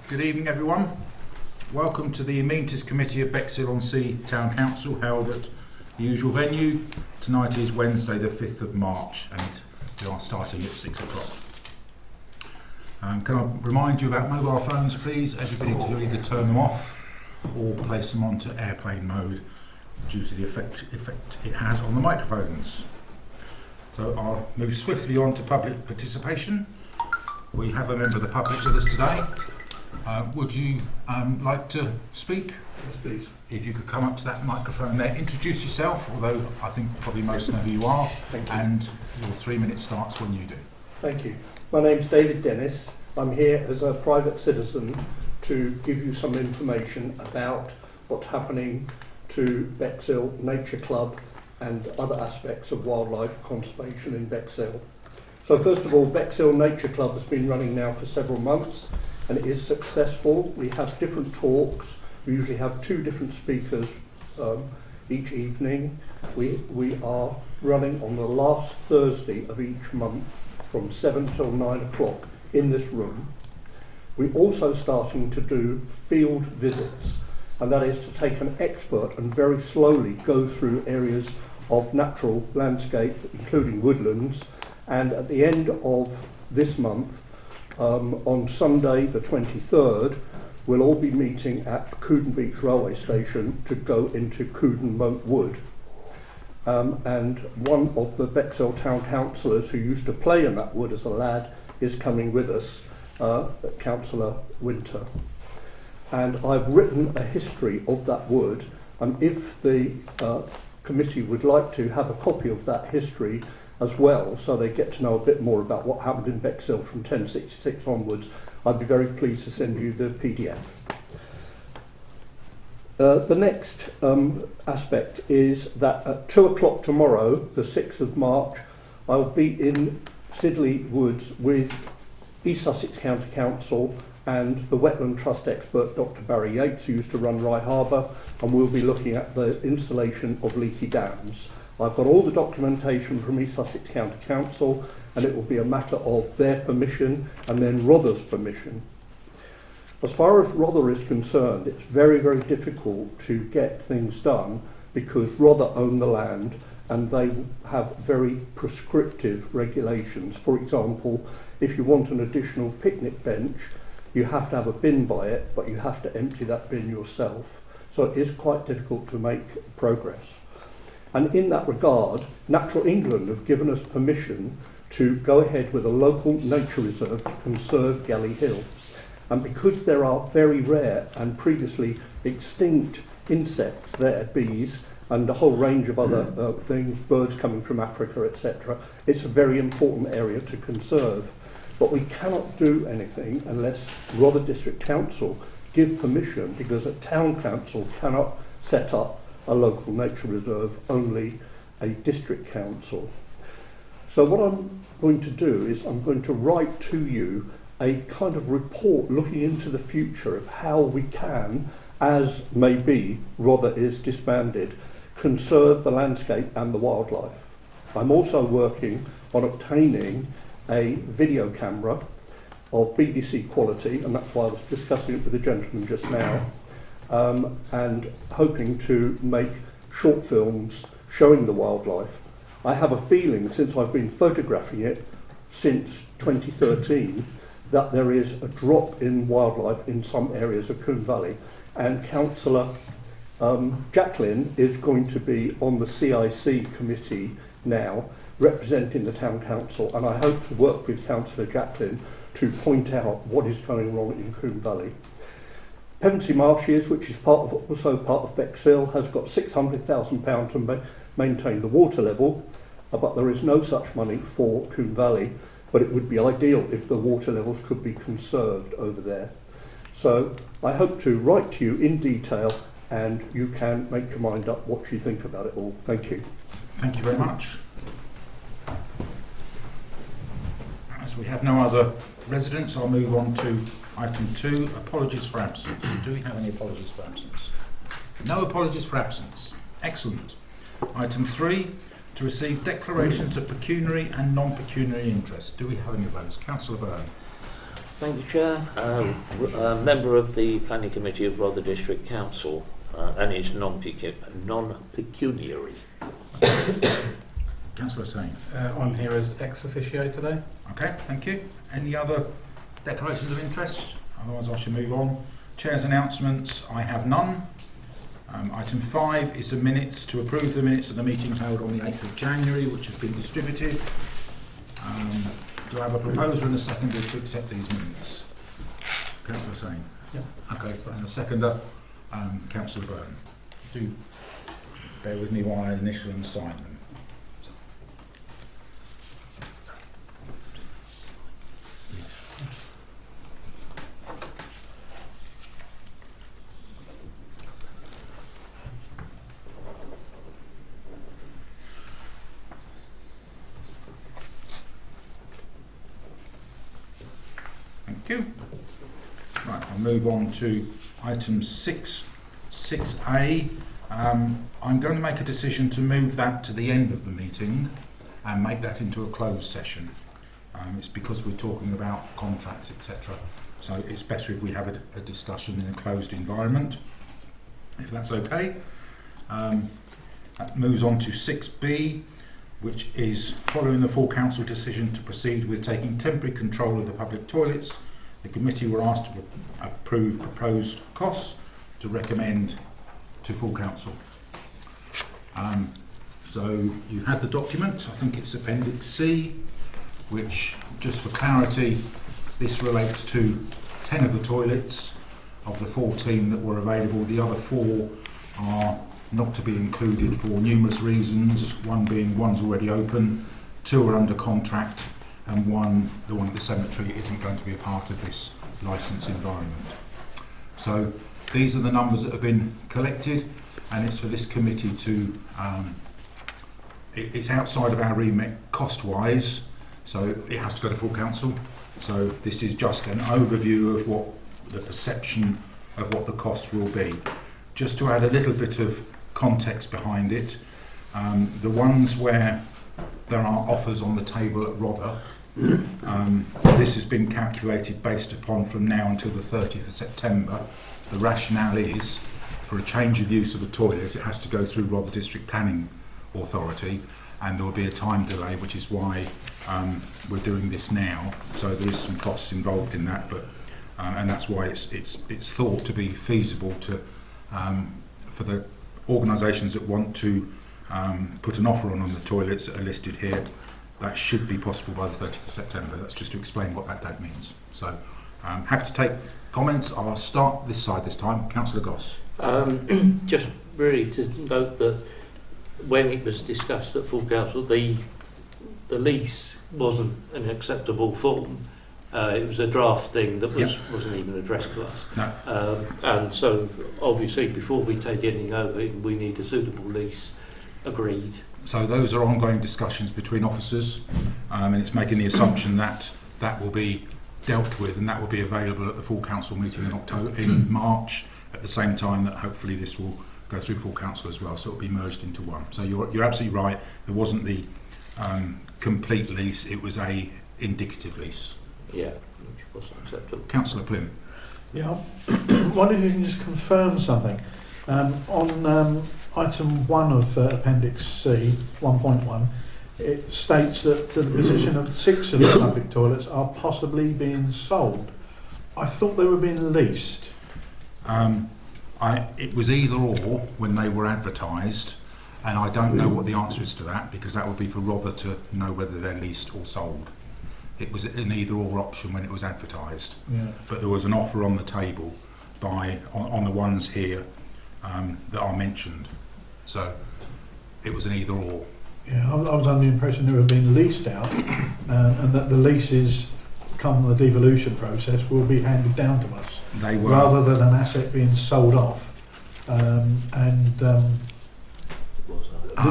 Good evening, everyone. Welcome to the Amenities Committee of Bexhill-on-Sea Town Council, held at the usual venue. Tonight is Wednesday the 5th of March and we are starting at 6 o'clock. Can I remind you about mobile phones, please? Everybody to either turn them off or place them onto airplane mode due to the effect it has on the microphones. So I'll move swiftly on to public participation. We have a member of the public with us today. Would you like to speak? Yes, please. If you could come up to that microphone there, introduce yourself, although I think probably most know who you are, and your 3 minutes starts when you do. Thank you. My name's David Dennis. I'm here as a private citizen to give you some information about what's happening to Bexhill Nature Club and other aspects of wildlife conservation in Bexhill. So first of all, Bexhill Nature Club has been running now for several months and it is successful. We have different talks. We usually have 2 different speakers each evening. We are running on the last Thursday of each month from 7 till 9 o'clock in this room. We're also starting to do field visits, and that is to take an expert and very slowly go through areas of natural landscape, including woodlands, and at the end of this month, on Sunday the 23rd, we'll all be meeting at Couden Beach Railway Station to go into Couden Moat Wood. And one of the Bexhill Town Councillors who used to play in that wood as a lad is coming with us, Councillor Winter. And I've written a history of that wood, and if the committee would like to have a copy of that history as well, so they get to know a bit more about what happened in Bexhill from 1066 onwards, I'd be very pleased to send you the PDF. The next aspect is that at 2 o'clock tomorrow, the 6th of March, I'll be in Sidley Woods with East Sussex County Council and the Wetland Trust expert Dr. Barry Yates, who used to run Rye Harbour, and we'll be looking at the installation of leaky dams. I've got all the documentation from East Sussex County Council, and it will be a matter of their permission and then Rother's permission. As far as Rother is concerned, it's very, very difficult to get things done because Rother own the land and they have very prescriptive regulations. For example, if you want an additional picnic bench, you have to have a bin by it, but you have to empty that bin yourself. So it is quite difficult to make progress. And in that regard, Natural England have given us permission to go ahead with a local nature reserve to conserve Galley Hill. And because there are very rare and previously extinct insects there, bees, and a whole range of other things, birds coming from Africa, etc., it's a very important area to conserve. But we cannot do anything unless Rother District Council give permission, because a town council cannot set up a local nature reserve, only a district council. So what I'm going to do is I'm going to write to you a kind of report looking into the future of how we can, as maybe Rother is disbanded, conserve the landscape and the wildlife. I'm also working on obtaining a video camera of BBC quality, and that's why I was discussing it with the gentleman just now, and hoping to make short films showing the wildlife. I have a feeling, since I've been photographing it since 2013, that there is a drop in wildlife in some areas of Coombe Valley, and Councillor Jacqueline is going to be on the CIC committee now, representing the Town Council, and I hope to work with Councillor Jacqueline to point out what is going wrong in Coombe Valley. Pevensey Marshes, which is also part of Bexhill, has got £600,000 to maintain the water level, but there is no such money for Coombe Valley, but it would be ideal if the water levels could be conserved over there. So I hope to write to you in detail and you can make your mind up what you think about it all. Thank you. Thank you very much. As we have no other residents, I'll move on to item 2, apologies for absence. Do we have any apologies for absence? No apologies for absence. Excellent. Item 3, to receive declarations of pecuniary and non-pecuniary interest. Do we have any of those? Councillor Byrne. Thank you, Chair. Member of the Planning Committee of Rother District Council, and it's non-pecuniary. Councillor Sain. I'm here as ex officio today. Okay, thank you. Any other declarations of interest? Otherwise I shall move on. Chair's announcements, I have none. Item 5 is the minutes, to approve the minutes of the meeting held on the 8th of January, which have been distributed. Do I have a proposer and a seconder to accept these minutes? Councillor Sain? Yeah. Okay, and a seconder, Councillor Byrne. Do bear with me while I initial and sign them. Thank you. Right, I'll move on to item 6A. I'm going to make a decision to move that to the end of the meeting and make that into a closed session. It's because we're talking about contracts, etc. So it's better if we have a discussion in a closed environment, if that's okay. That moves on to 6B, which is following the full council decision to proceed with taking temporary control of the public toilets. The committee were asked to approve proposed costs to recommend to full council. So you had the document, I think it's Appendix C, which, just for clarity, this relates to 10 of the toilets of the 14 that were available. The other 4 are not to be included for numerous reasons, one being one's already open, 2 are under contract, and the one at the cemetery isn't going to be a part of this licence environment. So these are the numbers that have been collected, and it's for this committee to, it's outside of our remit cost-wise, so it has to go to full council. So this is just an overview of what the perception of what the cost will be. Just to add a little bit of context behind it, the ones where there are offers on the table at Rother, this has been calculated based upon from now until the 30th of September. The rationale is, for a change of use of a toilet, it has to go through Rother District Planning Authority, and there will be a time delay, which is why we're doing this now. So there is some costs involved in that, but and that's why it's thought to be feasible to for the organisations that want to put an offer on the toilets that are listed here. That should be possible by the 30th of September. That's just to explain what that date means. So happy to take comments. I'll start this side this time. Councillor Goss. Just really to note that when it was discussed at full council, the lease wasn't an acceptable form. It was a draft thing that wasn't even addressed to us. No. And so obviously before we take anything over, we need a suitable lease agreed. So those are ongoing discussions between officers, and it's making the assumption that that will be dealt with and that will be available at the full council meeting in March, at the same time that hopefully this will go through full council as well, so it will be merged into one. So you're absolutely right, there wasn't the complete lease, it was a indicative lease. Yeah, which wasn't acceptable. Councillor Plim. Yeah, I wonder if you can just confirm something. On item 1 of Appendix C, 1.1, it states that the position of 6 of the public toilets are possibly being sold. I thought they were being leased. It was either or when they were advertised, and I don't know what the answer is to that, because that would be for Rother to know whether they're leased or sold. It was an either or option when it was advertised, but there was an offer on the table on the ones here that are mentioned. So it was an either or. Yeah, I was under the impression they were being leased out, and that the leases, come the devolution process, will be handed down to us. They were, rather than an asset being sold off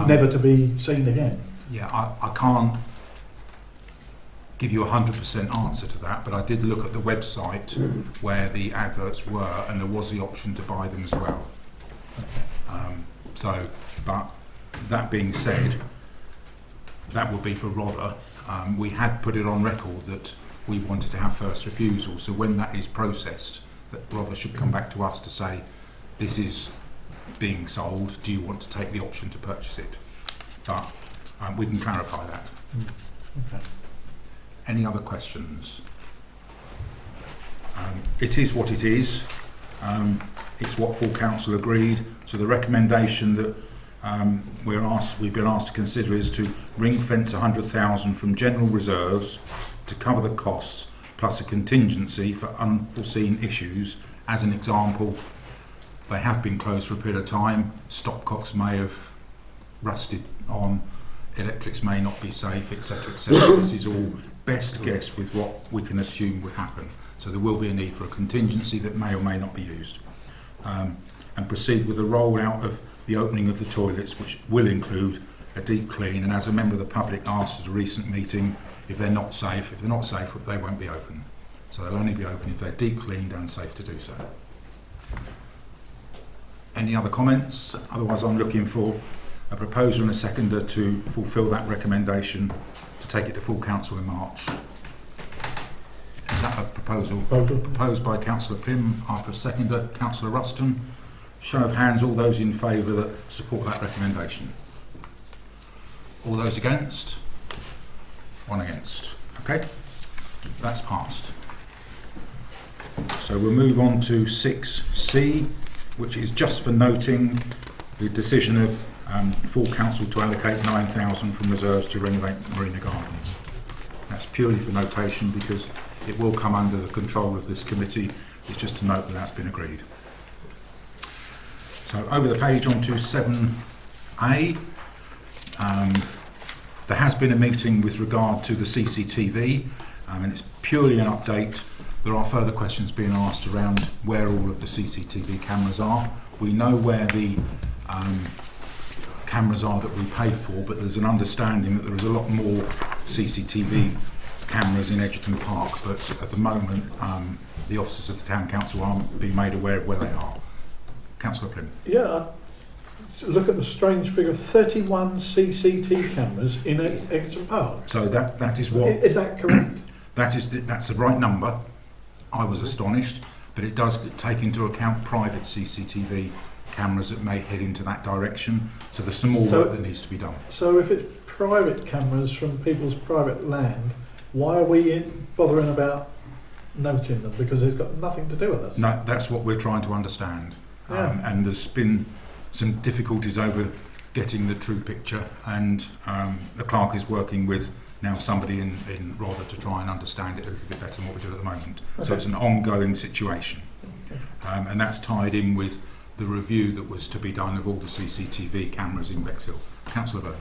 never to be seen again. Yeah, I can't give you a 100% answer to that, but I did look at the website where the adverts were, and there was the option to buy them as well. But that being said, that would be for Rother. We had put it on record that we wanted to have first refusal. So when that is processed, that Rother should come back to us to say, this is being sold, do you want to take the option to purchase it? But we can clarify that. Okay. Any other questions? It is what it is. It's what full council agreed. So the recommendation that we've been asked to consider is to ring fence 100,000 from general reserves to cover the costs, plus a contingency for unforeseen issues. As an example, they have been closed for a period of time. Stopcocks may have rusted on, electrics may not be safe, etc., etc. This is all best guess with what we can assume would happen. So there will be a need for a contingency that may or may not be used. And proceed with the rollout of the opening of the toilets, which will include a deep clean. And as a member of the public asked at a recent meeting, if they're not safe, they won't be open. So they'll only be open if they're deep cleaned and safe to do so. Any other comments? Otherwise, I'm looking for a proposer and a seconder to fulfil that recommendation to take it to full council in March. Is that a proposal? Proposed by Councillor Pym, after a seconder, Councillor Ruston. Show of hands, all those in favour that support that recommendation. All those against? One against. Okay, that's passed. So we'll move on to 6C, which is just for noting the decision of full council to allocate 9,000 from reserves to renovate Marina Gardens. That's purely for notation because it will come under the control of this committee. It's just to note that that's been agreed. So over the page on to 7A. There has been a meeting with regard to the CCTV, and it's purely an update. There are further questions being asked around where all of the CCTV cameras are. We know where the cameras are that we paid for, but there's an understanding that there is a lot more CCTV cameras in Edgerton Park, but at the moment the officers of the Town Council aren't being made aware of where they are. Councillor Pym. Yeah, look at the strange figure, 31 CCTV cameras in Edgerton Park. So that is what... Is that correct? That's the right number. I was astonished, but it does take into account private CCTV cameras that may head into that direction. So there's some more work that needs to be done. So if it's private cameras from people's private land, why are we bothering about noting them? Because it's got nothing to do with us. No, that's what we're trying to understand. Yeah. And there's been some difficulties over getting the true picture, and the clerk is working with now somebody in Rother to try and understand it a little bit better than what we do at the moment. Okay. So it's an ongoing situation. Okay. And that's tied in with the review that was to be done of all the CCTV cameras in Bexhill. Councillor Byrne.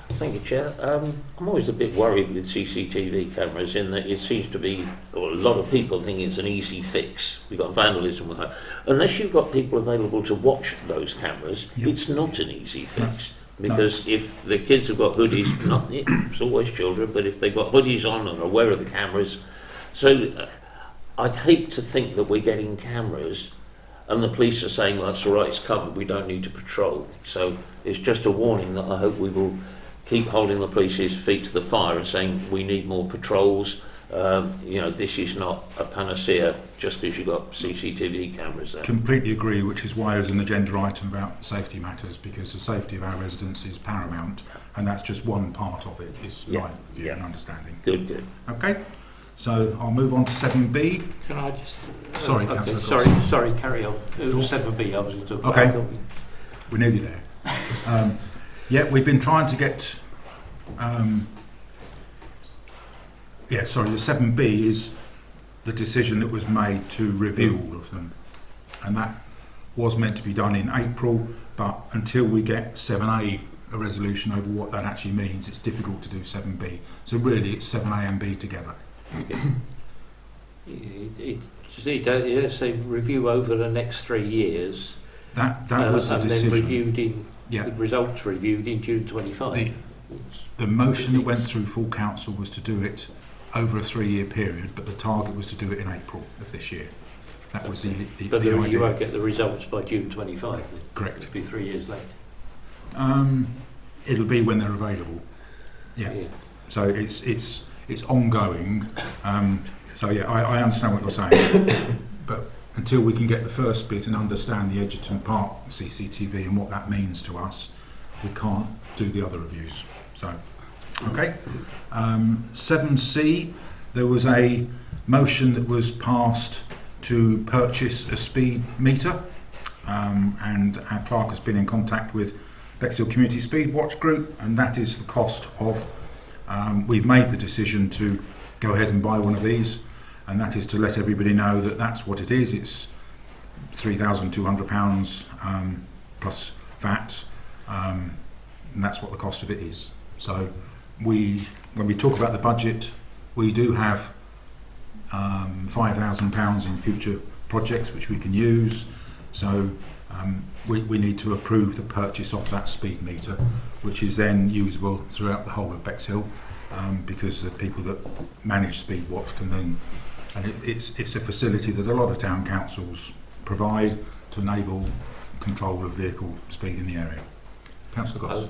Thank you, Chair. I'm always a bit worried with CCTV cameras in that it seems to be, or a lot of people think it's an easy fix. We've got vandalism with that. Unless you've got people available to watch those cameras, yep. It's not an easy fix. No. Because if the kids have got hoodies, it's always children, but if they've got hoodies on and are aware of the cameras, so I'd hate to think that we're getting cameras and the police are saying, well, that's all right, it's covered, we don't need to patrol. So it's just a warning that I hope we will keep holding the police's feet to the fire and saying we need more patrols. This is not a panacea just because you've got CCTV cameras there. Completely agree, which is why there's an agenda item about safety matters, because the safety of our residents is paramount, and that's just one part of it, is my view and understanding. Good. Okay, so I'll move on to 7B. Can I just... Sorry, okay, Councillor. Sorry, carry on. It was 7B I was going to talk about. Okay, we're nearly there. We've been trying to get... the 7B is the decision that was made to review all of them, and that was meant to be done in April, but until we get 7A, a resolution over what that actually means, it's difficult to do 7B. So really it's 7A and B together. It say review over the next 3 years. That was the decision. And then reviewed the results reviewed in June 25. The motion that went through full council was to do it over a 3-year period, but the target was to do it in April of this year. That was the idea. You won't get the results by June 25. Correct. It'll be 3 years later. It'll be when they're available. Yeah. So it's it's ongoing. So yeah, I understand what you're saying, but until we can get the first bit and understand the Edgerton Park CCTV and what that means to us, we can't do the other reviews. So, okay. 7C, there was a motion that was passed to purchase a speed meter, and our clerk has been in contact with Bexhill Community Speed Watch Group, and that is the cost of, we've made the decision to go ahead and buy one of these, and that is to let everybody know that that's what it is. It's £3,200 plus VAT, and that's what the cost of it is. So when we talk about the budget, we do have £5,000 in future projects which we can use. So we need to approve the purchase of that speed meter, which is then usable throughout the whole of Bexhill, because the people that manage Speed Watch can then, and it's a facility that a lot of town councils provide to enable control of vehicle speed in the area. Councillor Goss.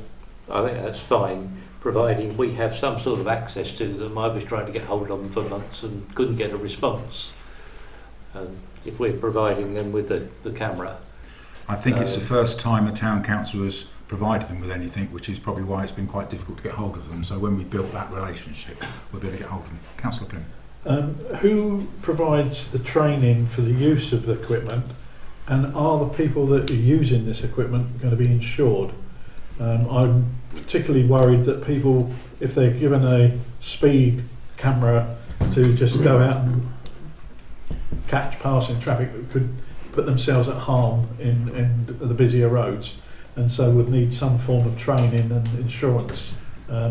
I think that's fine, providing we have some sort of access to them. I was trying to get hold of them for months and couldn't get a response. If we're providing them with the camera. I think it's the first time a town council has provided them with anything, which is probably why it's been quite difficult to get hold of them. So when we built that relationship, we'll be able to get hold of them. Councillor Plym. Who provides the training for the use of the equipment, and are the people that are using this equipment going to be insured? I'm particularly worried that people, if they're given a speed camera to just go out and catch passing traffic, could put themselves at harm in the busier roads, and so would need some form of training and insurance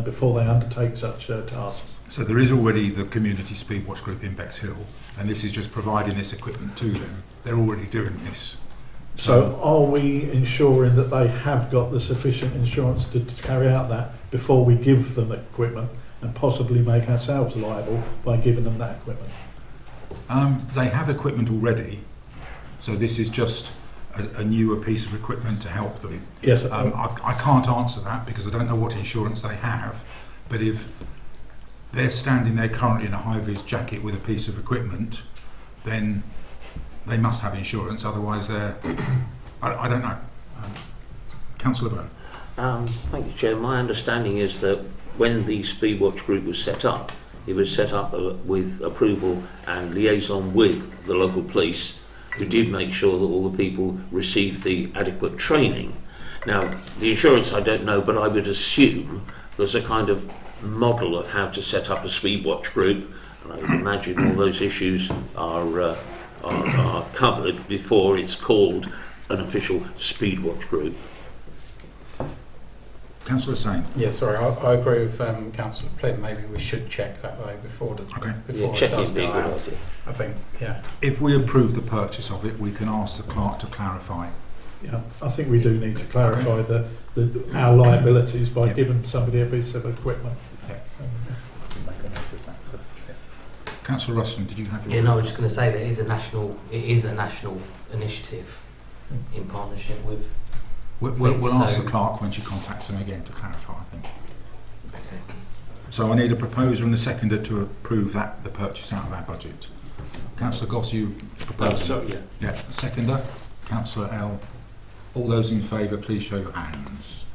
before they undertake such tasks. So there is already the Community Speed Watch Group in Bexhill, and this is just providing this equipment to them. They're already doing this. So are we ensuring that they have got the sufficient insurance to carry out that before we give them the equipment and possibly make ourselves liable by giving them that equipment? They have equipment already, so this is just a newer piece of equipment to help them. Yes. I can't answer that because I don't know what insurance they have, but if they're standing there currently in a high-vis jacket with a piece of equipment, then they must have insurance, otherwise they're... I don't know. Councillor Byrne. Thank you, Chair. My understanding is that when the Speedwatch Group was set up, it was set up with approval and liaison with the local police, who did make sure that all the people received the adequate training. Now, the insurance I don't know, but I would assume there's a kind of model of how to set up a Speedwatch Group, and I would imagine all those issues are covered before it's called an official Speedwatch Group. Councillor Sain. Yeah, sorry, I agree with Councillor Plym. Maybe we should check that way before the before Checking it does go is a good out. idea. I think, yeah. If we approve the purchase of it, we can ask the clerk to clarify. Yeah, I think we do need to clarify our liabilities by giving somebody a piece of equipment. Councillor Ruston, did you have your... Yeah, no, I was just going to say that it is a national initiative in partnership with... We'll ask the clerk when she contacts them again to clarify, I think. Okay. So I need a proposer and a seconder to approve the purchase out of our budget. Councillor Goss, you propose? Yeah, seconder. Councillor L. All those in favour, please show your hands.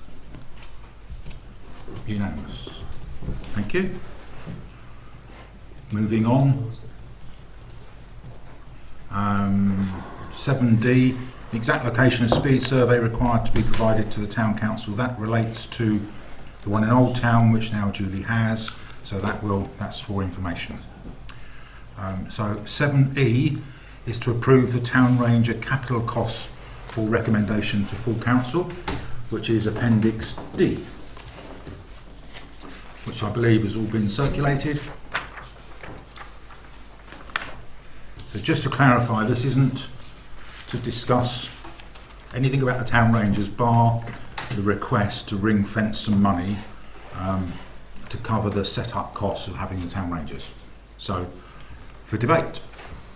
Unanimous. Thank you. Moving on. 7D, the exact location of speed survey required to be provided to the Town Council. That relates to the one in Old Town, which now Julie has, so that's for information. So 7E is to approve the Town Ranger capital costs for recommendation to full council, which is Appendix D, which I believe has all been circulated. So just to clarify, this isn't to discuss anything about the Town Rangers bar the request to ring fence some money to cover the set-up costs of having the Town Rangers. So, for debate,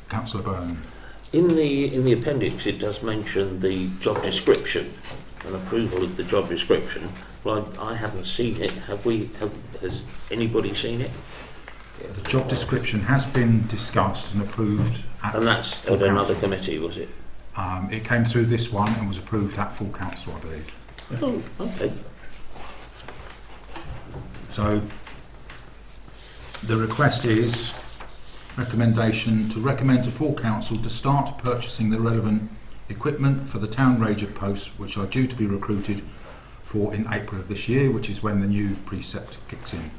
Councillor Byrne. In the appendix, it does mention the job description and approval of the job description. Well, I haven't seen it. Has anybody seen it? The job description has been discussed and approved. And that's full at another council. committee, was it? It came through this one and was approved at full council, I believe. Oh, okay. So the request is recommendation to recommend to full council to start purchasing the relevant equipment for the town ranger posts, which are due to be recruited for in April of this year, which is when the new precept kicks in.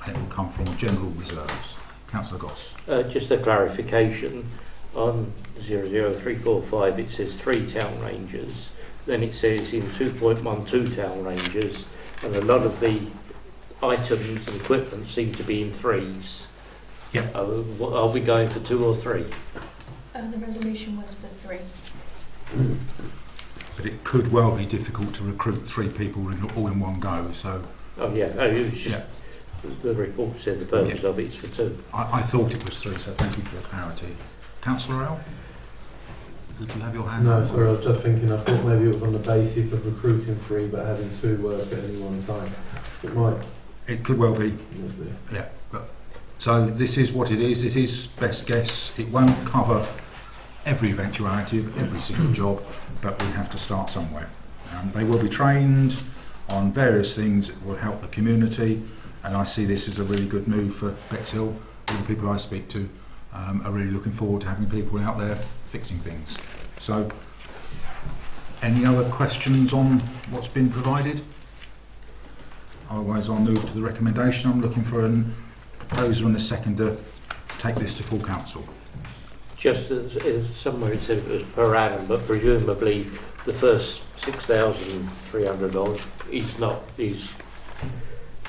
And it will come from general reserves. Councillor Goss. Just a clarification, on 00345 it says 3 town rangers, then it says in 2.12 town rangers, and a lot of the items and equipment seem to be in 3s. Yep. Are we going for 2 or 3? The resolution was for 3. But it could well be difficult to recruit 3 people all in one go, so Oh yeah, it was just, yeah. the report said the purpose of it is for 2. I thought it was 3, so thank you for the clarity. Councillor Earl? Did you have your hand No, up? sorry, I was just thinking, I thought maybe it was on the basis of recruiting 3 but having 2 work at any one time. It might It could well be. be. Yeah, but, so this is what it is. It is best guess. It won't cover every eventuality of every single job, but we have to start somewhere. They will be trained on various things that will help the community, and I see this as a really good move for Bexhill. All the people I speak to are really looking forward to having people out there fixing things. So, any other questions on what's been provided? Otherwise, I'll move to the recommendation. I'm looking for a proposer and a seconder to take this to full council. Just as somewhere it said it was per annum, but presumably the first 6,300 dollars is not, is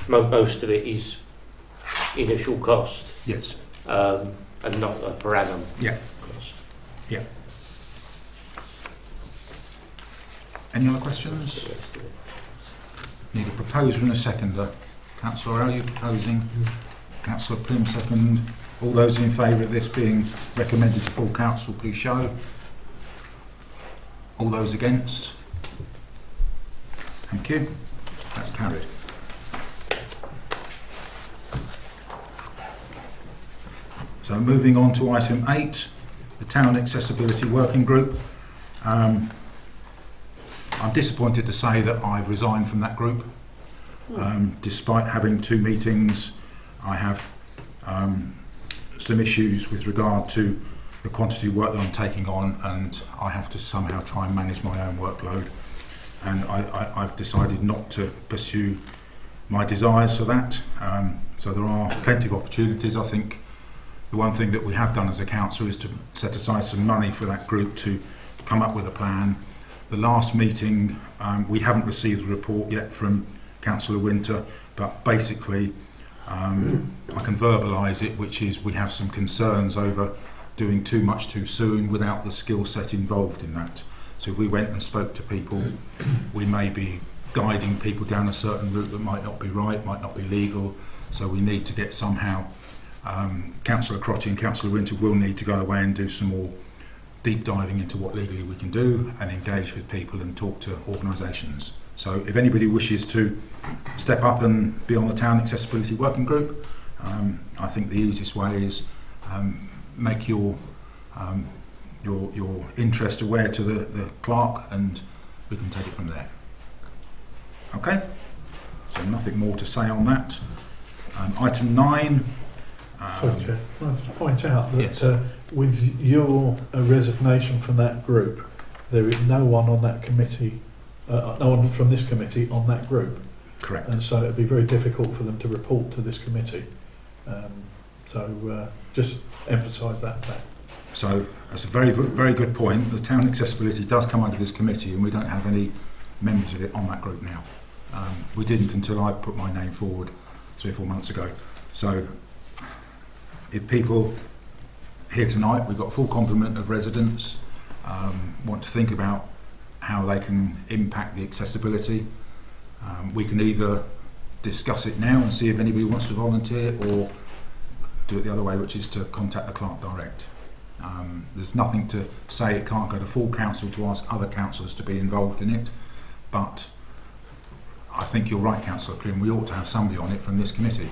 most of it is initial cost, Yes. and not a per annum Yeah. cost. Any other questions? Need a proposer and a seconder. Councillor, are you proposing? Councillor Plim, second. All those in favour of this being recommended to full council, please show. All those against? Thank you. That's carried. So moving on to item 8, the Town Accessibility Working Group. I'm disappointed to say that I've resigned from that group. Despite having 2 meetings, I have some issues with regard to the quantity of work that I'm taking on, and I have to somehow try and manage my own workload. And I've decided not to pursue my desires for that. So there are plenty of opportunities. I think the one thing that we have done as a council is to set aside some money for that group to come up with a plan. The last meeting, we haven't received a report yet from Councillor Winter, but basically I can verbalise it, which is we have some concerns over doing too much too soon without the skill set involved in that. So if we went and spoke to people, we may be guiding people down a certain route that might not be right, might not be legal. So we need to get somehow, Councillor Crotty and Councillor Winter will need to go away and do some more deep diving into what legally we can do and engage with people and talk to organisations. So if anybody wishes to step up and be on the Town Accessibility Working Group, I think the easiest way is make your interest aware to the clerk, and we can take it from there. Okay? So nothing more to say on that. Item 9. Sorry, Chair. Can I just point out that Yes. with your resignation from that group, there is no one on that committee, no one from this committee on that group, Correct. and so it would be very difficult for them to report to this committee. Just emphasise that fact. So that's a very, very good point. The Town Accessibility does come under this committee, and we don't have any members of it on that group now. We didn't until I put my name forward 3 or 4 months ago. So if people here tonight, we've got a full complement of residents, want to think about how they can impact the accessibility, we can either discuss it now and see if anybody wants to volunteer, or do it the other way, which is to contact the clerk direct. There's nothing to say it can't go to full council to ask other councillors to be involved in it, but I think you're right, Councillor Prim, we ought to have somebody on it from this committee.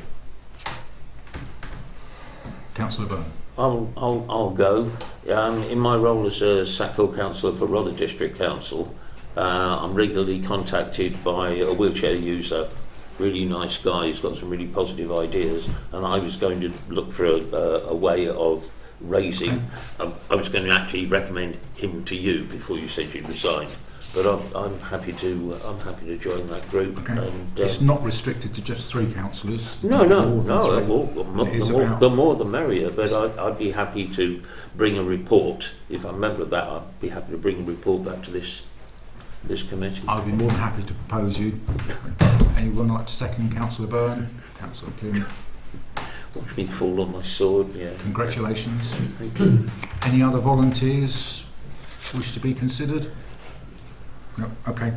Councillor Byrne. I'll go. In my role as a Sackville councillor for Rother District Council, I'm regularly contacted by a wheelchair user, really nice guy, he's got some really positive ideas, and I was going to look for a way of raising. I was going to actually recommend him to you before you said you'd resigned. But I'm happy to join that group. Okay. And, It's not restricted to just 3 councillors. No. The more the merrier. But Yes. I'd be happy to bring a report. If I'm a member of that, I'd be happy to bring a report back to this committee. I'd be more than happy to propose you. Anyone like to second Councillor Byrne? Councillor Plym. Watch me fall on my sword. Yeah. Congratulations. Thank you. Any other volunteers wish to be considered? No. Okay.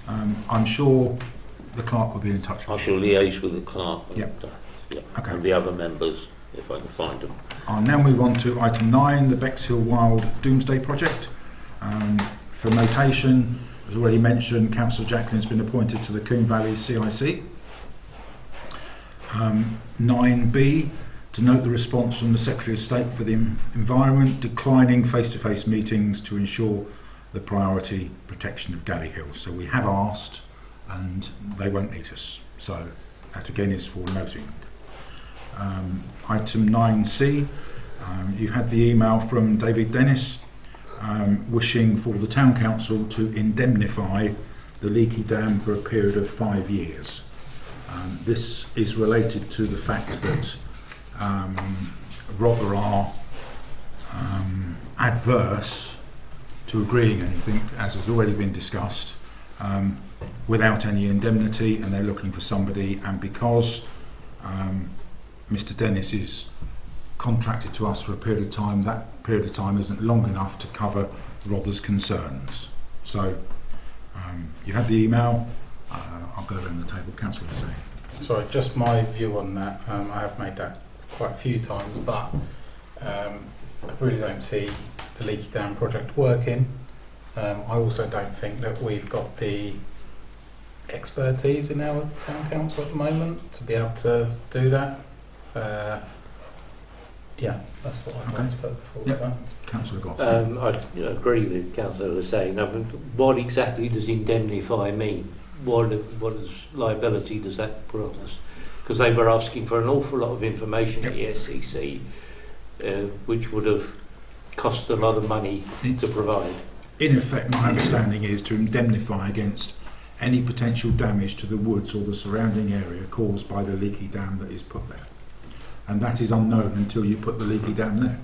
I'm sure the clerk will be in touch I with shall liaise with the clerk and, Yep. Okay. and the other members if I can find them. I'll now move on to item 9, the Bexhill Wild Doomsday Project. For notation, as already mentioned, Councillor Jacqueline's been appointed to the Coombe Valley CIC. 9B, to note the response from the Secretary of State for the Environment, declining face-to-face meetings to ensure the priority protection of Galley Hill. So we have asked and they won't meet us. So that again is for noting. Item 9C, you've had the email from David Dennis wishing for the Town Council to indemnify the leaky dam for a period of 5 years. This is related to the fact that Rother are adverse to agreeing anything, as has already been discussed, without any indemnity, and they're looking for somebody, and because Mr Dennis is contracted to us for a period of time, that period of time isn't long enough to cover Rother's concerns. So you had the email. I'll go around the table. Councillor Say. Sorry, just my view on that. I have made that quite a few times, but I really don't see the leaky dam project working. I also don't think that we've got the expertise in our town council at the moment to be able to do that. Yeah, that's what I'd like to put forward. Yep. That. Councillor Goff. I agree with Councillor saying. What exactly does indemnify mean? What liability does that put on us? Because they were asking for an awful lot of information at the SCC, which would have cost a lot of money to provide. In effect, my understanding is to indemnify against any potential damage to the woods or the surrounding area caused by the leaky dam that is put there. And that is unknown until you put the leaky dam there.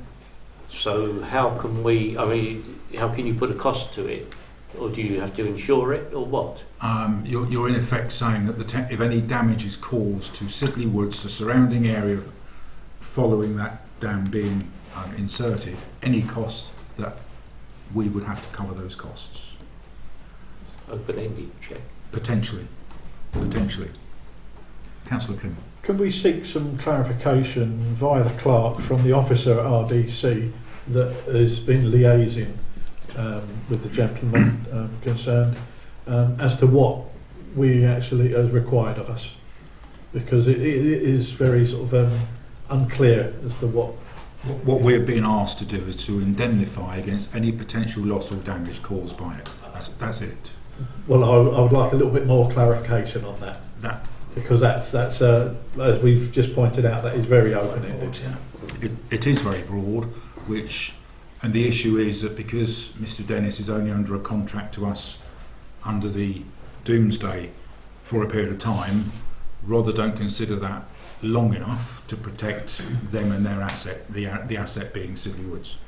So how can you put a cost to it? Or do you have to insure it, or what? You're in effect saying that if any damage is caused to Sidley Woods, the surrounding area following that dam being inserted, any costs that we would have to cover those costs. Open-ended check. Potentially. Councillor Plym. Can we seek some clarification via the clerk from the officer at RDC that has been liaising with the gentleman concerned as to what we actually is required of us? Because it is very sort of unclear as to what we're being asked to do is to indemnify against any potential loss or damage caused by it. That's it. Well, I would like a little bit more clarification on that. Because that's as we've just pointed out, that is very open-ended. It is very broad, and the issue is that because Mr Dennis is only under a contract to us under the Doomsday for a period of time, Rother don't consider that long enough to protect them and their asset, the asset being Sidley Woods.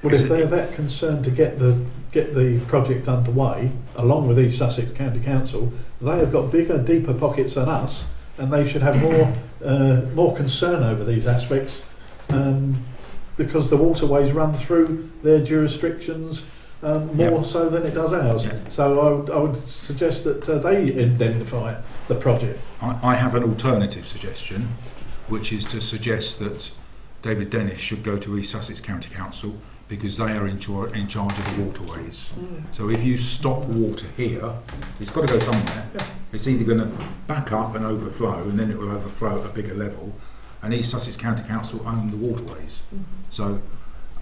Well, if they're that concerned to get the project underway, along with East Sussex County Council, they have got bigger, deeper pockets than us, and they should have more concern over these aspects, because the waterways run through their jurisdictions more so than it does ours. So I would suggest that they indemnify the project. I have an alternative suggestion, which is to suggest that David Dennis should go to East Sussex County Council, because they are in charge of the waterways. So if you stop water here, it's got to go somewhere. It's either going to back up and overflow, and then it will overflow at a bigger level, and East Sussex County Council own the waterways. So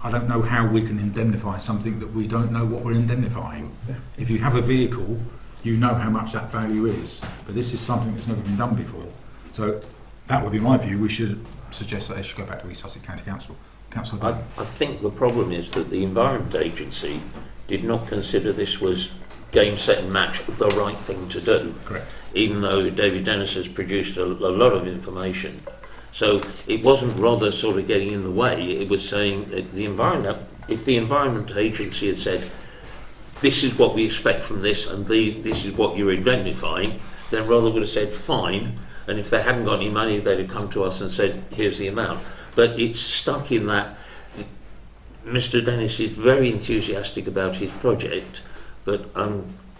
I don't know how we can indemnify something that we don't know what we're indemnifying. If you have a vehicle, you know how much that value is, but this is something that's never been done before. So that would be my view. We should suggest that they should go back to East Sussex County Council. Councillor Byrne. I think the problem is that the Environment Agency did not consider this was game, set and match the right thing to do. Correct. Even though David Dennis has produced a lot of information. So it wasn't rather sort of getting in the way, it was saying that if the Environment Agency had said, this is what we expect from this and this is what you're indemnifying, then rather would have said fine, and if they hadn't got any money they'd have come to us and said here's the amount. But it's stuck in that Mr Dennis is very enthusiastic about his project, but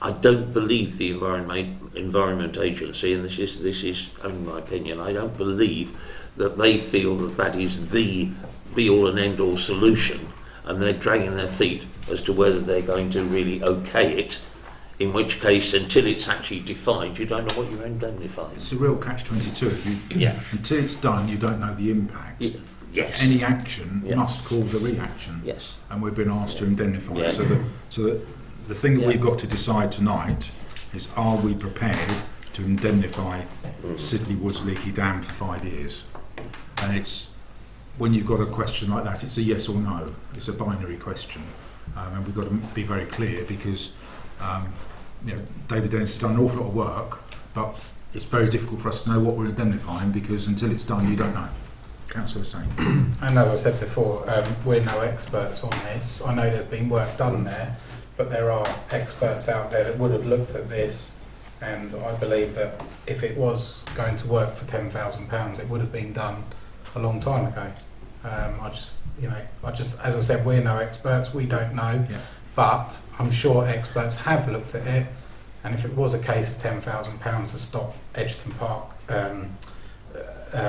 I don't believe the Environment Agency, and this is only my opinion, I don't believe that they feel that is the be-all and end-all solution, and they're dragging their feet as to whether they're going to really okay it, in which case, until it's actually defined, you don't know what you're indemnifying. It's a real catch-22. Until it's done, you don't know the impact. Yes. Any action must cause a reaction. Yes. And we've been asked to indemnify. Yeah. So the thing that we've got to decide tonight is, are we prepared to indemnify Sidley Woods Leaky Dam for 5 years? And it's, when you've got a question like that, it's a yes or no. It's a binary question. And we've got to be very clear, because David Dennis has done an awful lot of work, but it's very difficult for us to know what we're indemnifying, because until it's done, you don't know. Councillor saying. And as I said before, we're no experts on this. I know there's been work done there, but there are experts out there that would have looked at this, and I believe that if it was going to work for £10,000, it would have been done a long time ago. As I said, we're no experts, we don't know, but I'm sure experts have looked at it, and if it was a case of £10,000 to stop Edgerton Park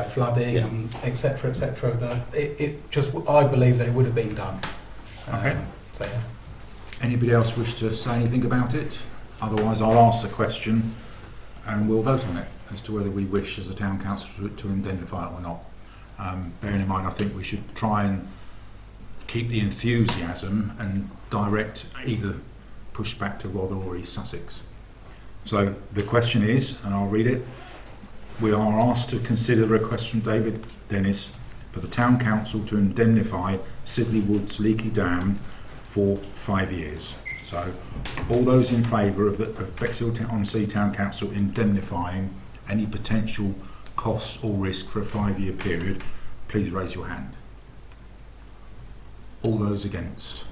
flooding and etc., I believe they would have been done. Okay. So yeah. Anybody else wish to say anything about it? Otherwise, I'll ask the question and we'll vote on it as to whether we wish as a town council to indemnify it or not. Bearing in mind, I think we should try and keep the enthusiasm and direct either push back to Rother or East Sussex. So the question is, and I'll read it, we are asked to consider the request from David Dennis for the town council to indemnify Sidley Woods Leaky Dam for 5 years. So all those in favour of Bexhill-on-Sea Town Council indemnifying any potential costs or risk for a 5-year period, please raise your hand. All those against?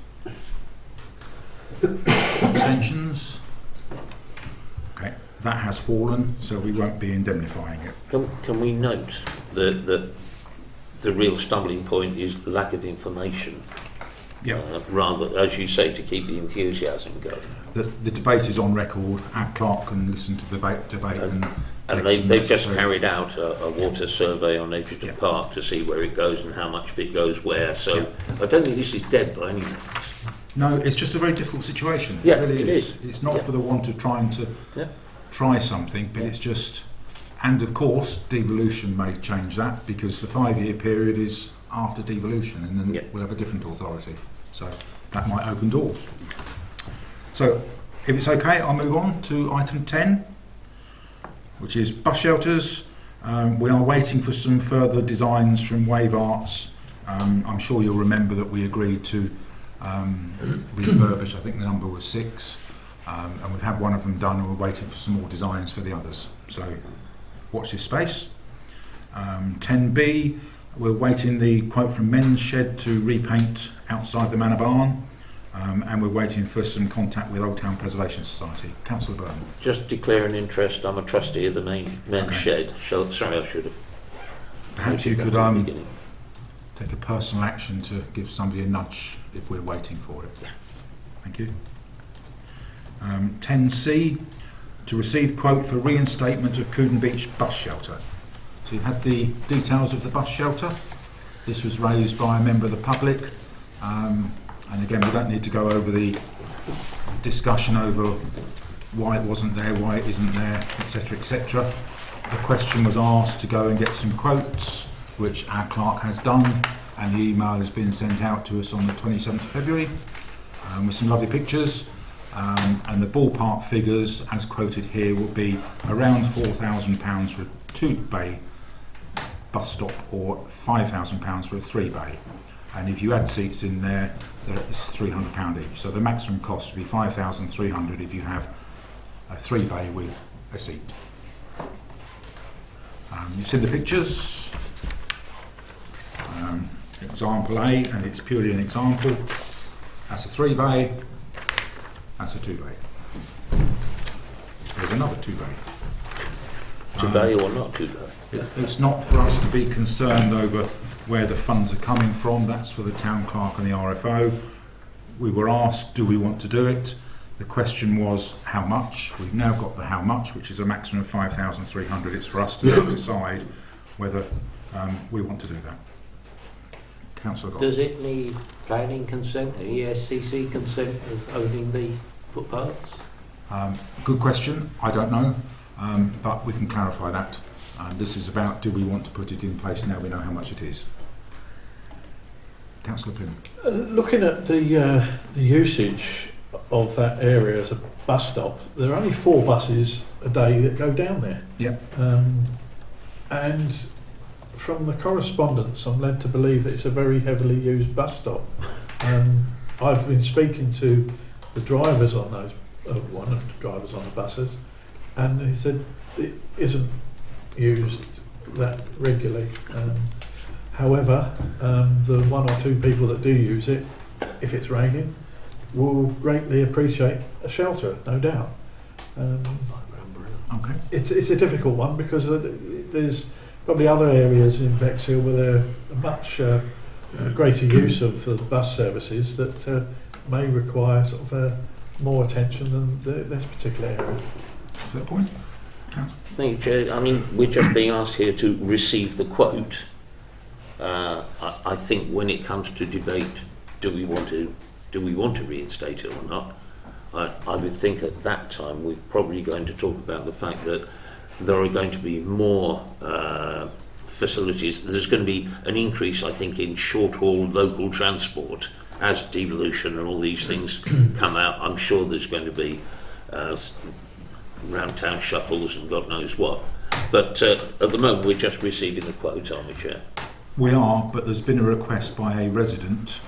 Abstentions? Okay, that has fallen, so we won't be indemnifying it. Can we note that the real stumbling point is lack of information? Rather, as you say, to keep the enthusiasm going. The debate is on record. Our clerk can listen to the debate and they've just carried out a water survey on Edgerton Park to see where it goes and how much of it goes where. So I don't think this is dead by any means. No, it's just a very difficult situation. Yeah, it really is. It's not for the want of trying to try something, but it's just, and of course, devolution may change that, because the 5-year period is after devolution, and then we'll have a different authority. So that might open doors. So if it's okay, I'll move on to item 10, which is bus shelters. We are waiting for some further designs from Wave Arts. I'm sure you'll remember that we agreed to refurbish, I think the number was 6, and we've had one of them done, and we're waiting for some more designs for the others. So watch this space. 10B, we're waiting the quote from Men's Shed to repaint outside the Manor Barn, and we're waiting for some contact with Old Town Preservation Society. Councillor Byrne. Just declare an interest. I'm a trustee of the Men's Shed. Sorry, I should have. Perhaps you could take a personal action to give somebody a nudge if we're waiting for it. Thank you. 10C, to receive quote for reinstatement of Coodon Beach bus shelter. So you've had the details of the bus shelter. This was raised by a member of the public, and again, we don't need to go over the discussion over why it wasn't there, why it isn't there, etc., etc. The question was asked to go and get some quotes which our clerk has done, and the email has been sent out to us on the 27th of February with some lovely pictures. And the ballpark figures, as quoted here, will be around £4,000 for a 2-bay bus stop or £5,000 for a 3-bay. And if you add seats in there, it's £300 each. So the maximum cost would be £5,300 if you have a 3-bay with a seat. You've seen the pictures. Example A, and it's purely an example. That's a 3-bay. That's a 2-bay. There's another 2-bay. 2-bay or not 2-bay? It's not for us to be concerned over where the funds are coming from. That's for the town clerk and the RFO. We were asked, do we want to do it? The question was, how much? We've now got the how much, which is a maximum of 5,300. It's for us to decide whether we want to do that. Councillor Goss. Does it need planning consent, and ESCC consent of owning the footpaths? Good question. I don't know, but we can clarify that. This is about, do we want to put it in place now we know how much it is? Councillor Pym. Looking at the usage of that area as a bus stop, there are only 4 buses a day that go down there. Yep. And from the correspondence, I'm led to believe that it's a very heavily used bus stop. I've been speaking to the drivers on those, one of the drivers on the buses, and he said it isn't used that regularly. However, the 1 or 2 people that do use it, if it's raining, will greatly appreciate a shelter, no doubt. Okay. It's a difficult one because there's probably other areas in Bexhill where there are much greater use of the bus services that may require sort of more attention than this particular area. Fair point. Thank you, Chair. I mean, we're just being asked here to receive the quote. I think when it comes to debate, do we want to reinstate it or not? I would think at that time we're probably going to talk about the fact that there are going to be more facilities. There's going to be an increase, I think, in short-haul local transport as devolution and all these things come out. I'm sure there's going to be round-town shuttles and God knows what. But at the moment, we're just receiving the quote, aren't we, Chair? We are, but there's been a request by a resident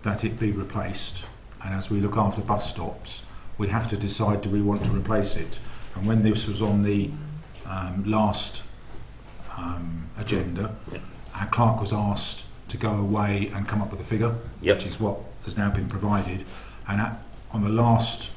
that it be replaced. And as we look after bus stops, we have to decide, do we want to replace it? And when this was on the last agenda, our clerk was asked to go away and come up with a figure, which is what has now been provided. And on the last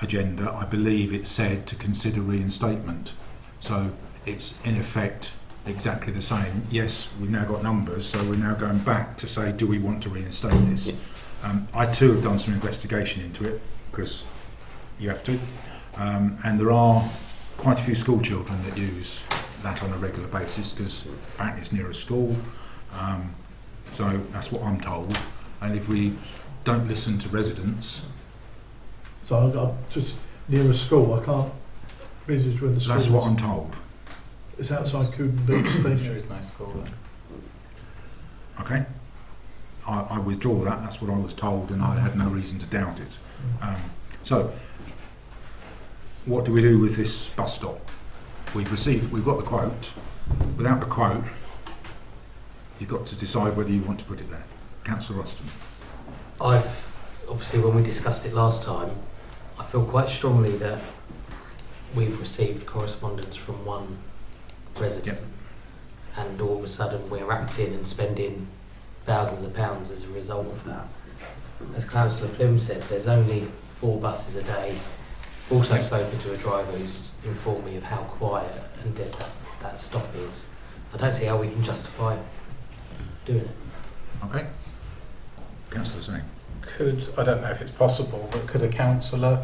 agenda, I believe it said to consider reinstatement. So it's in effect exactly the same. Yes, we've now got numbers, so we're now going back to say, do we want to reinstate this? I too have done some investigation into it, because you have to. And there are quite a few school children that use that on a regular basis, because apparently it's near a school. So that's what I'm told. And if we don't listen to residents... So I'm just near a school, I can't visit where the school That's is. what I'm told. It's outside Coombe Beach There Station. is no school then. Okay? I withdraw that. That's what I was told, and I had no reason to doubt it. So, what do we do with this bus stop? We've got the quote. Without the quote, you've got to decide whether you want to put it there. Councillor Ruston. Obviously, when we discussed it last time, I feel quite strongly that we've received correspondence from one resident, and all of a sudden we're acting and spending thousands of pounds as a result of that. As Councillor Plym said, there's only 4 buses a day. I've also spoken to a driver who's informed me of how quiet and dead that stop is. I don't see how we can justify doing it. Okay. Councillor Singh. I don't know if it's possible, but could a councillor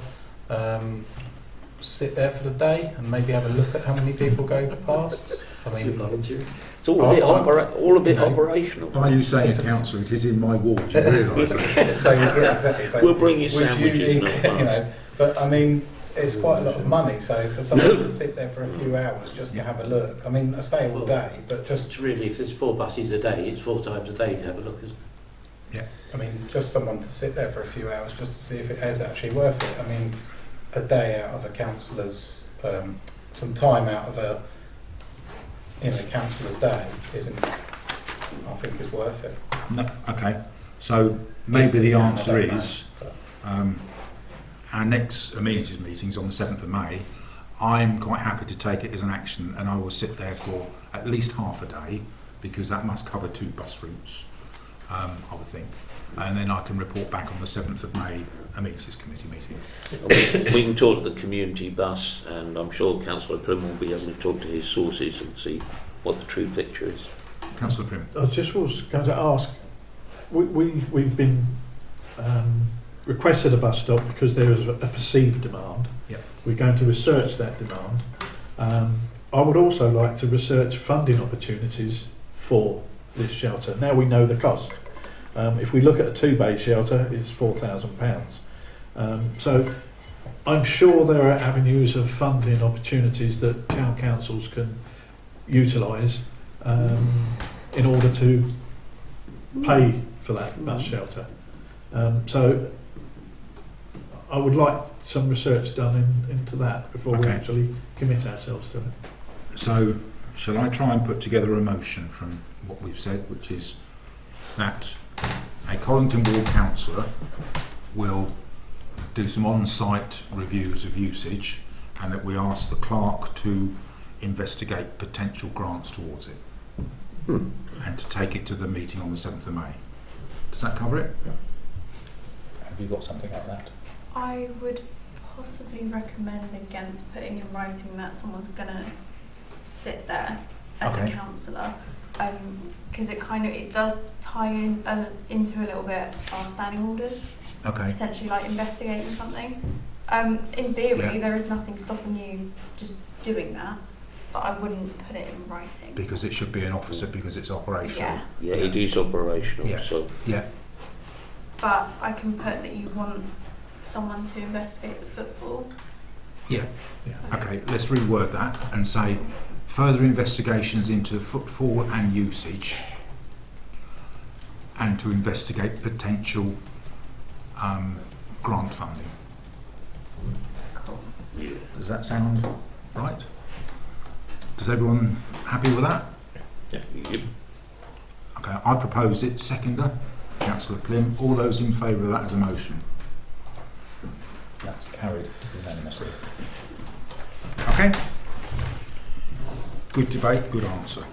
sit there for the day and maybe have a look at how many people go past? I mean, it's all a bit operational. By you saying councillor, it is in my ward, you realise that? so exactly. So We'll bring you would sandwiches. you know, but I mean, it's quite a lot of money. So for someone to sit there for a few hours just to have a look, I mean, I stay all day, but just It's really, if it's 4 buses a day, it's 4 times a day to have a look, isn't it? I mean, just someone to sit there for a few hours just to see if it is actually worth it. I mean, a day out of a councillor's, some time out of a councillor's day isn't, I think, is worth it. No, okay. So maybe the answer is our next amenities meeting's on the 7th of May. I'm quite happy to take it as an action, and I will sit there for at least half a day, because that must cover 2 bus routes, I would think. And then I can report back on the 7th of May amenities committee meeting. We can talk to the community bus, and I'm sure Councillor Plym will be able to talk to his sources and see what the true picture is. Councillor Plym. I just was going to ask, we've been requested a bus stop because there is a perceived demand. Yep. We're going to research that demand. I would also like to research funding opportunities for this shelter. Now we know the cost. If we look at a 2-bay shelter, it's £4,000. So I'm sure there are avenues of funding opportunities that town councils can utilise in order to pay for that bus shelter. So I would like some research done into that before we actually commit ourselves to it. So shall I try and put together a motion from what we've said, which is that a Collington Ward councillor will do some on-site reviews of usage, and that we ask the clerk to investigate potential grants towards it, and to take it to the meeting on the 7th of May. Does that cover it? Yeah. Have you got something like that? I would possibly recommend against putting in writing that someone's going to sit there as a councillor, because it does tie in into a little bit our standing orders, potentially like investigating something. In theory, there is nothing stopping you just doing that, but I wouldn't put it in writing. Because it should be an officer, because it's operational. Yeah, it is operational. Yeah. So yeah. But I can put that you want someone to investigate the footfall. Yeah. Okay, let's reword that and say further investigations into footfall and usage, and to investigate potential grant funding. Cool. yeah. Does that sound right? Is everyone happy with that? Yeah. Okay, I proposed it. Seconder, Councillor Plym. All those in favour of that as a motion? That's carried unanimously. Okay. Good debate, good answer.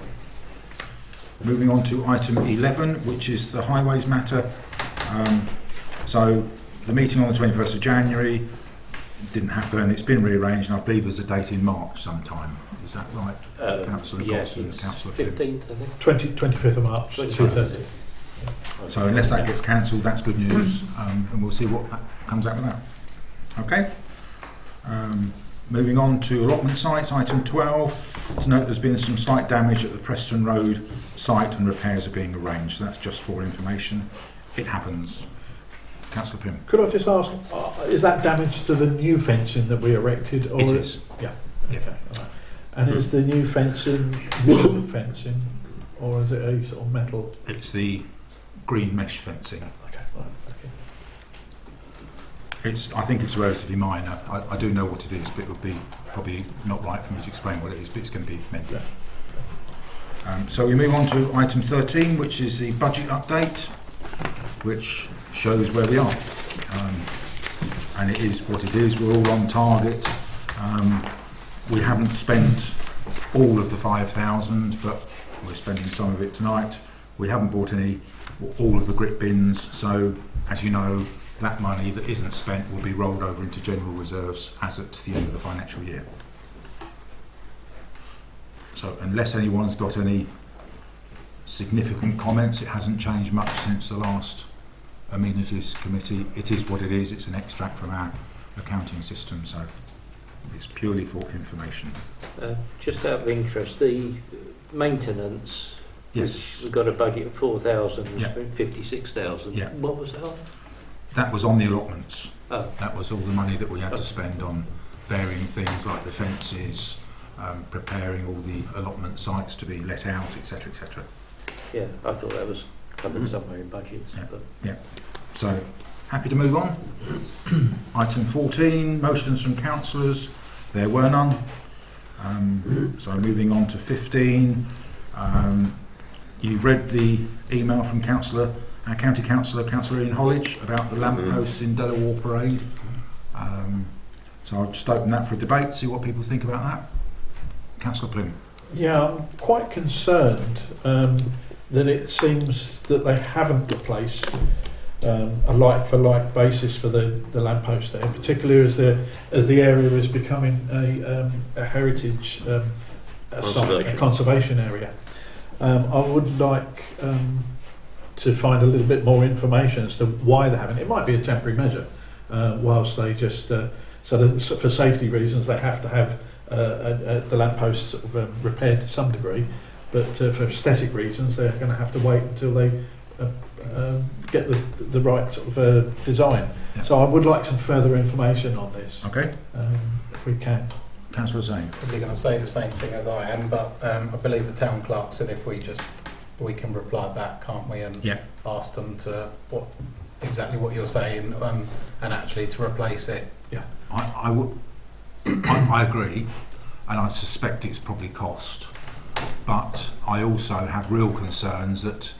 Moving on to item 11, which is the highways matter. So the meeting on the 21st of January didn't happen. It's been rearranged, and I believe there's a date in March sometime. Is that right? Councillor Gosson and Councillor Plym. 15th, I think. 25th of March, 2:30. So unless that gets cancelled, that's good news, and we'll see what that comes out with that. Okay. Moving on to allotment sites, item 12. To note there's been some slight damage at the Preston Road site, and repairs are being arranged. So that's just for information. It happens. Councillor Plym. Could I just ask, is that damage to the new fencing that we erected? Or It is. Yeah. Yeah. Okay. All right. And is the new fencing wood fencing, or is it a sort of metal? It's the green mesh fencing. Okay. Right. Okay. I think it's relatively minor. I do know what it is, but it would be probably not right for me to explain what it is, but it's going to be mended. So we move on to item 13, which is the budget update, which shows where we are. And it is what it is. We're all on target. We haven't spent all of the 5,000, but we're spending some of it tonight. We haven't bought all of the grip bins, so as you know, that money that isn't spent will be rolled over into general reserves as at the end of the financial year. So unless anyone's got any significant comments, it hasn't changed much since the last amenities committee. It is what it is. It's an extract from our accounting system, so it's purely for information. Just out of interest, the maintenance, Yes. we've got a budget of 4,000, we Yeah. spent 56,000. Yeah. What was that on? That was on the allotments. Oh. That was all the money that we had to spend on varying things like the fences, preparing all the allotment sites to be let out, etc., etc. Yeah, I thought that was covered somewhere in budgets. Yeah. But Yeah. So, happy to move on. Item 14, motions from councillors. There were none. So moving on to 15. You've read the email from our county councillor, Councillor Ian Hollidge, about the lampposts in Delaware Parade. So I'll just open that for a debate, see what people think about that. Councillor Plym. Yeah, I'm quite concerned that it seems that they haven't replaced a like-for-like basis for the lamppost there, particularly as the area is becoming a heritage site, a conservation area. I would like to find a little bit more information as to why they haven't. It might be a temporary measure, whilst they just so that for safety reasons they have to have the lampposts sort of repaired to some degree, but for aesthetic reasons they're going to have to wait until they get the right sort of design. Yeah. So I would like some further information on this, Okay. if we can. Councillor Zane. Probably going to say the same thing as I am, but I believe the town clerk said if we can reply back, can't we, and ask them to exactly what you're saying, and actually to replace it. Yeah, I would. I agree, and I suspect it's probably cost, but I also have real concerns that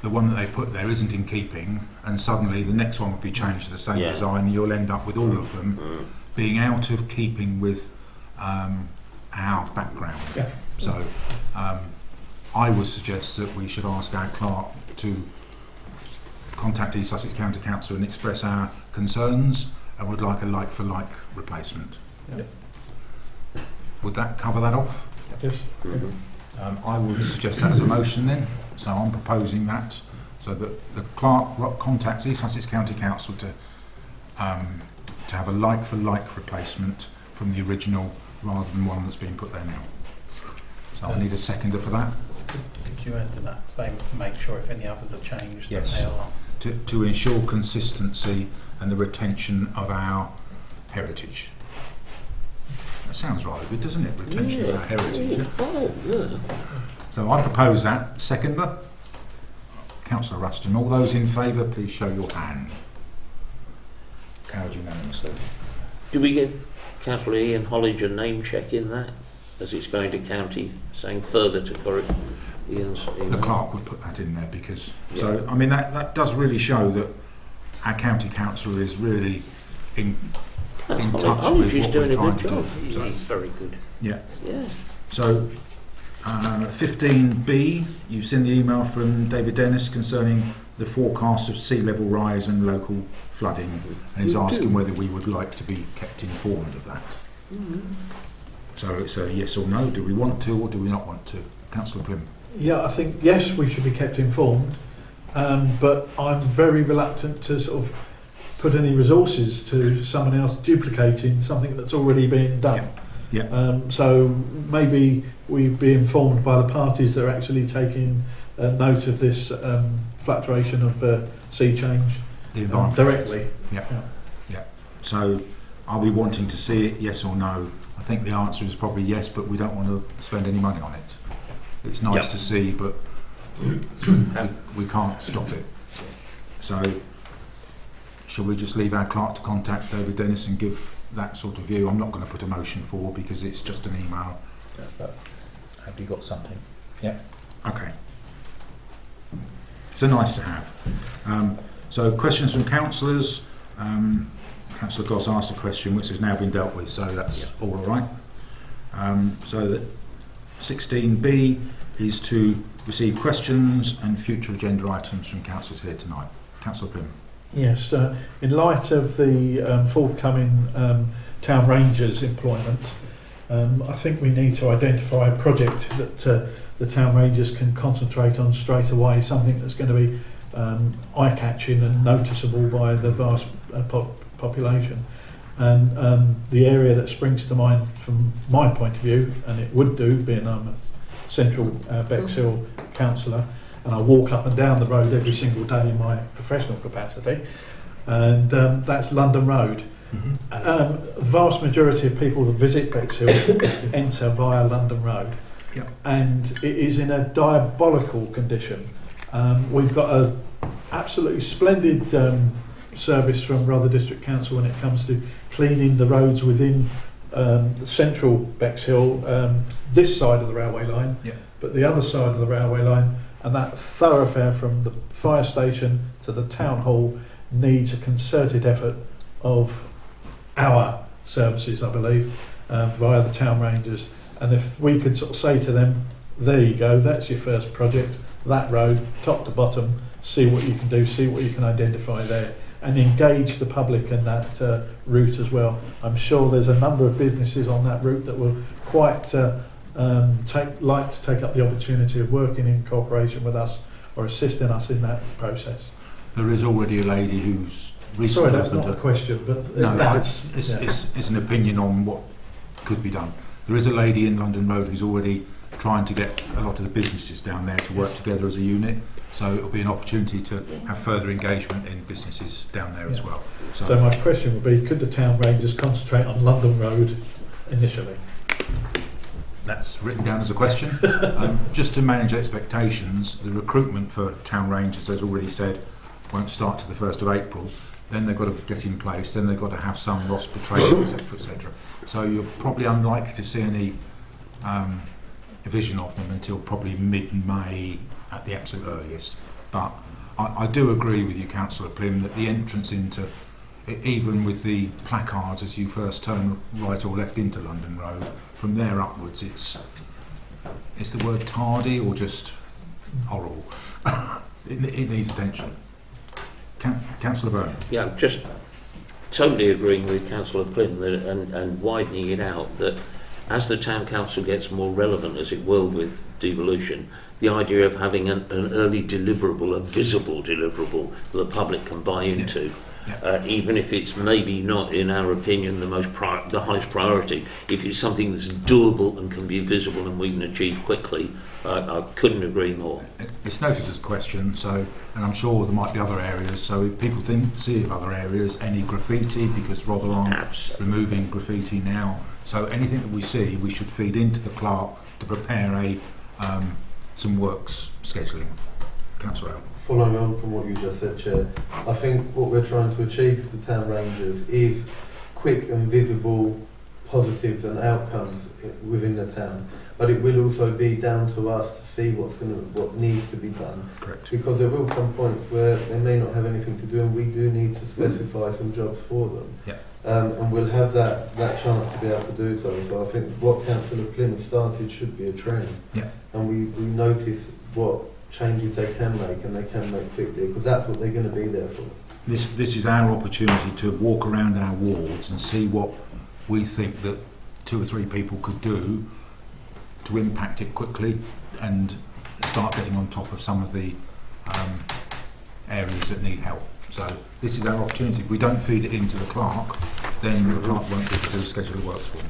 the one that they put there isn't in keeping, and suddenly the next one would be changed to the same design, and you'll end up with all of them being out of keeping with our background. Yeah. So I would suggest that we should ask our clerk to contact East Sussex County Council and express our concerns and would like a like-for-like replacement. Yeah. Would that cover that off? Yes. I would suggest that as a motion then, so I'm proposing that, so that the clerk contacts East Sussex County Council to have a like-for-like replacement from the original rather than one that's been put there now. So I need a seconder for that. Could you enter that same to make sure if any others are changed, Yes. that they are? To ensure consistency and the retention of our heritage. That sounds rather good, doesn't it? Retention of our heritage. Oh, yeah. So I propose that. Seconder? Councillor Ruston. All those in favour, please show your hand. Carried unanimously. Do we give Councillor Ian Hollidge a name check in that, as it's going to county, saying further to correct Ian's email? The clerk would put that in there because, so I mean that does really show that our county councillor is really in touch with what we're trying to do. So, He's very good. yeah. Yeah. So 15B, you've seen the email from David Dennis concerning the forecast of sea level rise and local flooding, and he's asking whether we would like to be kept informed of that. So it's a yes or no. Do we want to or do we not want to? Councillor Plym. Yeah, I think yes, we should be kept informed, but I'm very reluctant to sort of put any resources to someone else duplicating something that's already been done. Yeah. So maybe we be informed by the parties that are actually taking note of this fluctuation of sea change The environment directly. Yeah. So are we wanting to see it, yes or no? I think the answer is probably yes, but we don't want to spend any money on it. It's nice to see, but we can't stop it. So shall we just leave our clerk to contact David Dennis and give that sort of view? I'm not going to put a motion for because it's just an email. But have you got something? Yeah. Okay. So nice to have. So questions from councillors. Councillor Goss asked a question which has now been dealt with, so that's all right. So that 16B is to receive questions and future agenda items from councillors here tonight. Councillor Plym. Yes, in light of the forthcoming town rangers employment, I think we need to identify a project that the town rangers can concentrate on straight away, something that's going to be eye-catching and noticeable by the vast population. And the area that springs to mind from my point of view, and it would do, being I'm a central Bexhill councillor, and I walk up and down the road every single day in my professional capacity, and that's London Road. Vast majority of people that visit Bexhill enter via London Road, Yep. and it is in a diabolical condition. We've got a absolutely splendid service from Rother District Council when it comes to cleaning the roads within the central Bexhill, this side of the railway line, Yep. but the other side of the railway line, and that thoroughfare from the fire station to the town hall needs a concerted effort of our services, I believe, via the town rangers. And if we could sort of say to them, there you go, that's your first project, that road, top to bottom, see what you can do, see what you can identify there, and engage the public in that route as well. I'm sure there's a number of businesses on that route that will quite like to take up the opportunity of working in cooperation with us or assisting us in that process. There is already a lady who's recently Sorry, that's opened not a question, but No, that's it's an opinion on what could be done. There is a lady in London Road who's already trying to get a lot of the businesses down there to work together as a unit. So it'll be an opportunity to have further engagement in businesses down there as well. So my question would be, could the town rangers concentrate on London Road initially? That's written down as a question. Just to manage expectations, the recruitment for town rangers, as already said, won't start to the 1st of April. Then they've got to get in place, then they've got to have some ROSPA training, etc., etc. So you're probably unlikely to see any vision of them until probably mid-May at the absolute earliest. But I do agree with you, Councillor Plim, that the entrance into, even with the placards as you first turn right or left into London Road, from there upwards, it's the word tardy or just horrible. It needs attention. Councillor Byrne. Yeah, just totally agreeing with Councillor Plim and widening it out that as the town council gets more relevant, as it will with devolution, the idea of having an early deliverable, a visible deliverable that the public can buy into, even if it's maybe not, in our opinion, the highest priority, if it's something that's doable and can be visible and we can achieve quickly, I couldn't agree more. It's noted as a question, so, and I'm sure there might be other areas, so if people see other areas, any graffiti, because Rother aren't removing graffiti now, so anything that we see, we should feed into the clerk to prepare some works scheduling. Councillor Allen. Following on from what you just said, Chair, I think what we're trying to achieve with the town rangers is quick and visible positives and outcomes within the town. But it will also be down to us to see what needs to be done. Correct. Because there will come points where they may not have anything to do, and we do need to specify some jobs for them. Yeah. And we'll have that chance to be able to do so. So I think what Councillor Plymouth started should be a trend. Yeah. And we notice what changes they can make, and they can make quickly, because that's what they're going to be there for. This is our opportunity to walk around our wards and see what we think that 2 or 3 people could do to impact it quickly and start getting on top of some of the areas that need help. So this is our opportunity. If we don't feed it into the clerk, then the clerk won't be able to do a schedule of works for them.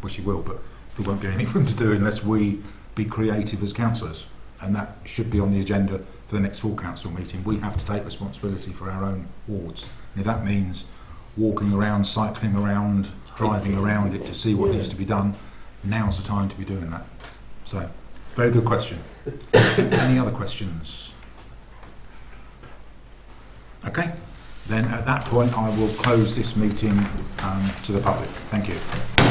Well, she will, but we won't get anything for them to do unless we be creative as councillors. And that should be on the agenda for the next full council meeting. We have to take responsibility for our own wards. And if that means walking around, cycling around, driving around it to see what needs to be done, now's the time to be doing that. So, very good question. Any other questions? Okay, then at that point I will close this meeting to the public. Thank you.